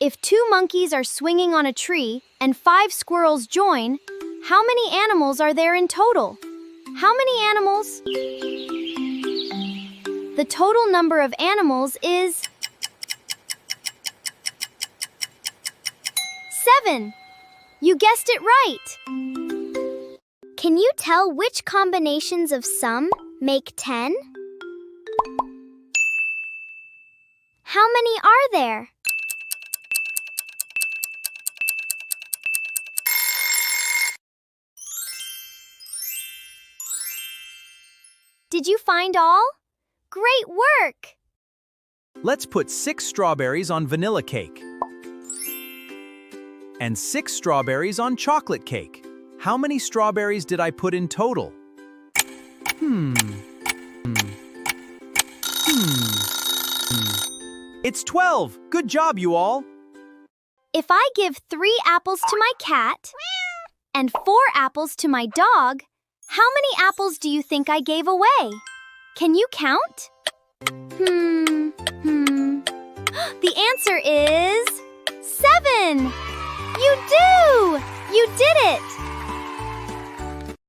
If 2 monkeys are swinging on a tree and 5 squirrels join, how many animals are there in total? How many animals? The total number of animals is 7. You guessed it right. Can you tell which combinations of sum make 10? How many are there? Did you find all? Great work! Let's put 6 strawberries on vanilla cake and 6 strawberries on chocolate cake. How many strawberries did I put in total? It's 12. Good job, you all. If I give 3 apples to my cat and 4 apples to my dog, how many apples do you think I gave away? Can you count? The answer is 7. You do! You did it!